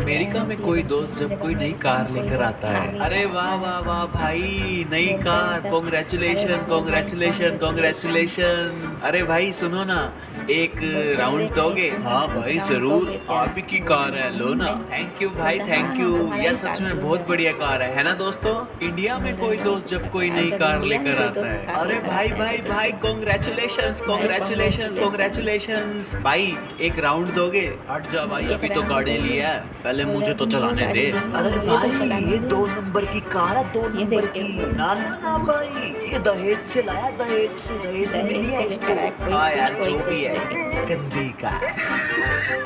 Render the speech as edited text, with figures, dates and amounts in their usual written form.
America में कोई दोस्त जब कोई नई कार लेकर आता है, अरे वाह वाह वाह भाई, नई कार, कॉन्ग्रेचुलेशन कॉन्ग्रेचुलेशन कॉन्ग्रेचुलेशन। अरे भाई सुनो ना, एक राउंड दोगे? हाँ भाई जरूर, आप ही की कार है, लो ना। थैंक यू भाई थैंक यू, यह सच में बहुत बढ़िया कार है ना दोस्तों। इंडिया में कोई दोस्त जब कोई नई कार लेकर आता है, अरे भाई भाई भाई कॉन्ग्रेचुलेशंस कॉन्ग्रेचुलेशंस कॉन्ग्रेचुलेशंस। भाई एक राउंड दोगे? हट जा भाई, अभी तो गाड़ी लिया है, पहले मुझे तो चलाने दे। अरे भाई ये 2 नंबर की कार है, 2 नंबर की। ना ना ना भाई, ये दहेज से लाया, दहेज में मिली है इसको। हाँ यार जो भी है, गंदी कार।